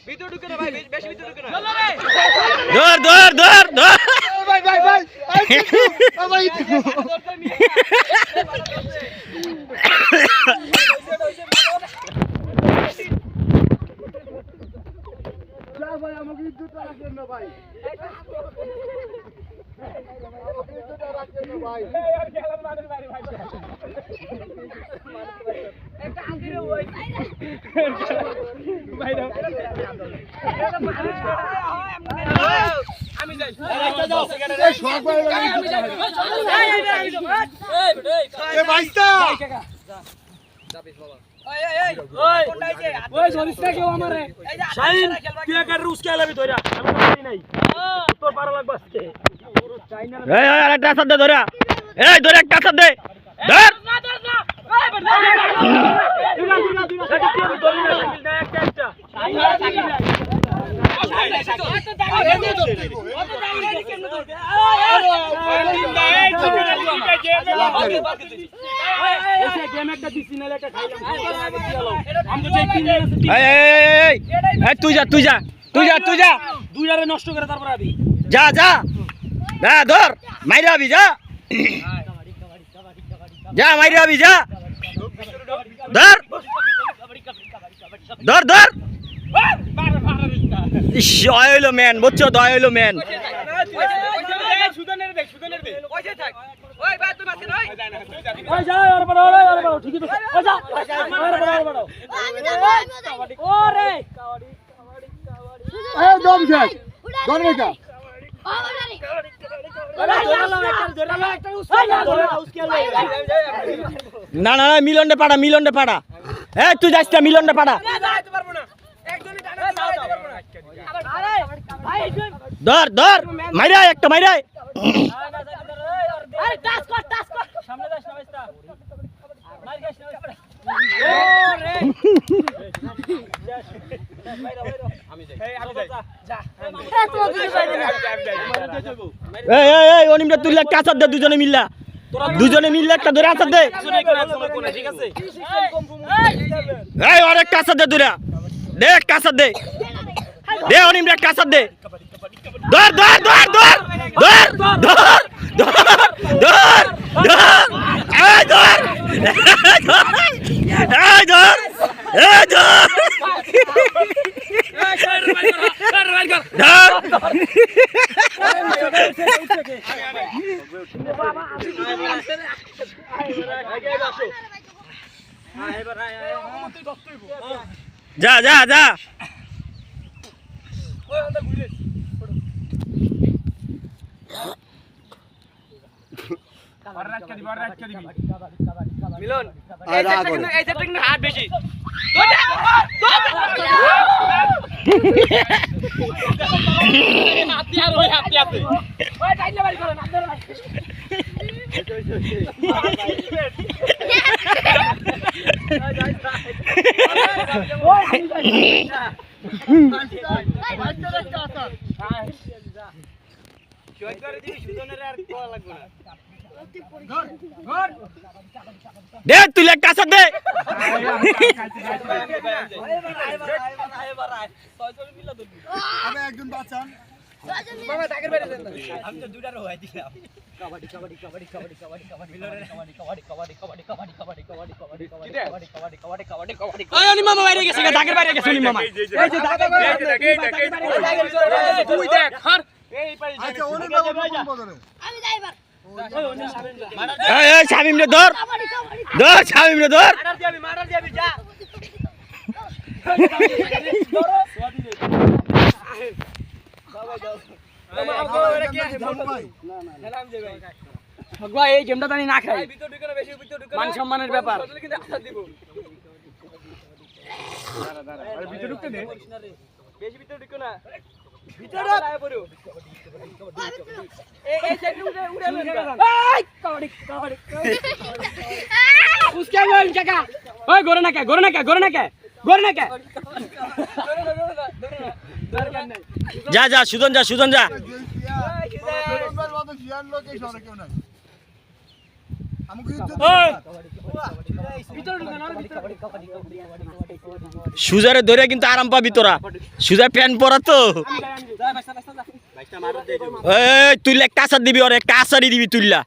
ভিতর ঢুকে না ভাই, বেশি ভিতর ঢুকে না। ধর ভাই ভাই আমাকে জুতা রাখেন না ভাই, জুতা রাখেন না ভাই। একটা আঙ্কিরে ওই ভাই দাও আমি যাই একটা যাও এই শোক ভাই আমি যাই এই ভাইস্তা যাবিস বাবা ওই কোনটা আছে ওই ধরিস না কেউ আমারে শাইন তুই একা রুস খেলাবি তোরা আমি পারি নাই তোর পারা লাগবে আজকে এই আরেকটা সাদ দে ধরা এই ধরে একটা সাদ দে ধর তুই যা দুইটারে নষ্ট করে তারপর আবি যা ধর মাইরা আবি যা মাইরা আবি যা ধর ইস অয়েলো ম্যান বুঝছো তো অয়েলো ম্যান সুদানের দে কইছে থাক ওই ভাই তুই মাছ নই ওই যা আর বড় ঠিকই তো ওই যা আর বড় ওরে এই দম শেষ ধরবে কা না মিলনডে পাড়া হ্যাঁ তুই যাস না মিলনডে পাড়া ধর মাইরা একটা মাইরা এই অনিমটা তুই কাছার দে দুজনে মিললা একটা ধরে আছার দে ঠিক আছে এই অনেক কাছার দে দুরা দে কাছার দে অনিমটা কাছার দে ধর যা মিলন এই সেটটা কিন্তু হাত বেশি হাতি ওই টাইলে বাড়ি করেন দে তুই কাছার দে একজন বাঁচান আমি তো দুটারও হয়ে দিলাম কবাডি ওই অনি মামা বাইরে গেছে দাগের বাইরে গেছে অনি মামা এই যে দাগের তুই দেখ হর এই পারি আচ্ছা ওনি বাবু বদরে আমি যাইবার এই শামিম রে ধর শামিম রে ধর মারার দিবি যা ভগবান এই গেমটা জানি না খাই মান সম্মানের ব্যাপার বেশি ভিতরে ঢুকো না ভিতরে আয় পড়ো এই সাইড উড়ে এই কাবাডি উসকে বল কাকা ওই গোরে না কে যা সুজন যা আমাকে ভিতরে ঢুকে না ভিতরে সুজারে ধরে কিন্তু আরাম পাবি তোরা সুজা প্যান্ট পরা তো এই তুইলে কাঁচা দিবি ওরে কাঁচারি দিবি তুইলা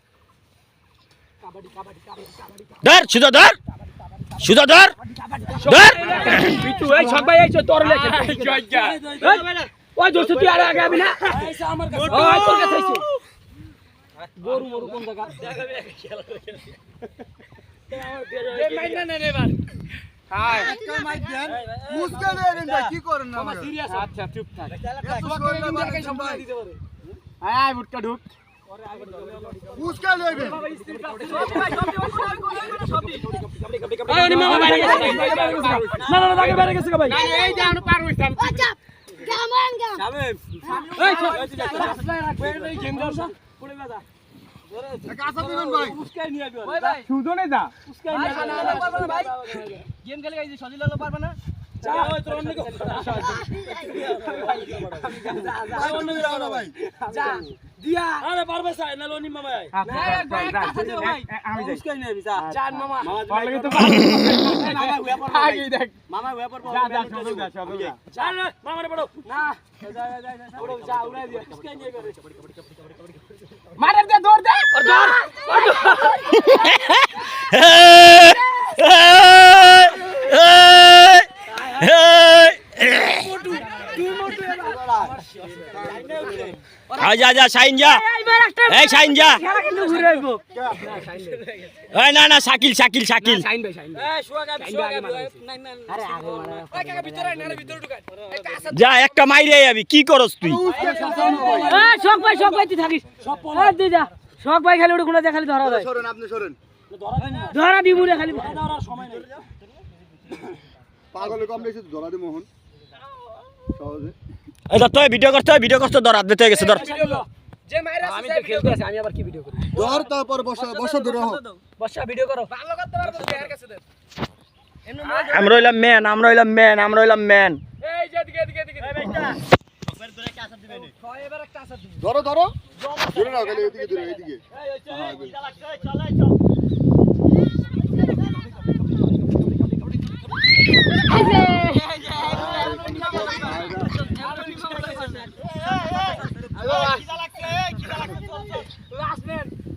ধর সুজা ধর সুজা ধর ধর বিটু এই সব ভাই আইছো তোর লেখা জয়গা ওই দোস্ত তুই আর আগে আবি না আমার কাছে ওই তোর কাছে আইছো গরু মরু কোন জায়গা দেখাবে খেলা এ মাইনা না রে বার হাই মাইক দেন মুস্কা দেন ভাই কি করেন না আমার সিরিয়াস আচ্ছা চুপ থাক আয় বুটকা ঢুক মুস্কা লইবেন এই নি মামা বাইরে গেছে না না না বাইরে গেছে ভাই এই যে আনো পার হইতাম আচ্ছা গামান গাম শামিম এই গেম দর্শা পড়ে বাজা কাঁচা দিবেন ভাই উস্কাই নিয়ে আবি ওই ভাই সুজনে যা উস্কাই নিয়ে না না পারবে না ভাই গেম খেলে গাইছে সজিল লালো পারবে না যা ওই তোর অন্য ভাই অন্য যাও না ভাই যা দিয়া আরে পারবে স্যার না লনি মামা না একবার কাছে দিও ভাই আমি উস্কাই নিয়ে আবি যা জান মামা ভালো লাগে তো মামা হুয়া পড়বে আগে দেখ মামা হুয়া পড়বে যা যা সব যা সব যা যা মামা রে পড়ো না যা যা যা পড়ো যা উড়াই দিয়া উস্কাই নিয়ে করে মারে দে দৌড় দে আর দৌড় যা যা শাইন যা এই শাইন যা খেলা কিন্তু ঘুরে আইবো এই না না শাকিল শাকিল শাকিল শাইন ভাই শাইন এই শুয়াগা না না আরে আগে মারা ওই কাকা ভিতরে না ভিতরে ঢুকাই এই কাছে যা একটা মাইরে আবি কি করস তুই এই শক ভাই তুই থাকিস এই দে যা শক ভাই খালি ওটা কোনা দেখালি ধরা যায় সরেন আপনি সরেন ধরা দিমুরে খালি ধরার সময় নেই পাগলে কম লেগেছে ধরা দে মোহন সহজে এই ধর তুই ভিডিও করতে ধর হাত বেতে গেছে ধর যে মাইরা আমি তো খেলতে আছি আমি আবার কি ভিডিও করি ধর তারপর বসা ধরে হোক বসা ভিডিও করো ভালো করতে পারবো এর কাছে দে এমন আমরা হইলাম ম্যান এই যে এদিকে এই বেটা এবার একটা আসা দিবি ধরো ধরে নাও খালি এদিকে ধরে এইদিকে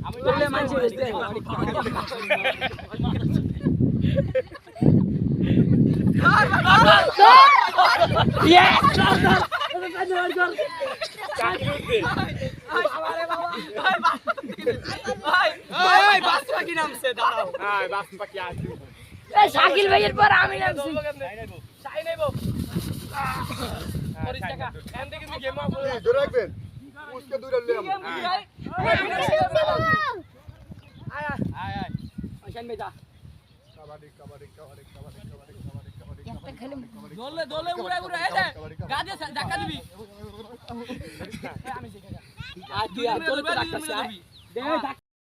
আমি বললে মানছি বুঝতে শাকিল ভাইয়ের পর আমি নামছি ধরে রাখবেন মুস্কা দূরে নিলাম দলে উড়া উড়া এই দে গাদে ধাক্কা দিবি আমি শিখা তুই আর তোর তো রাখতাছিস দে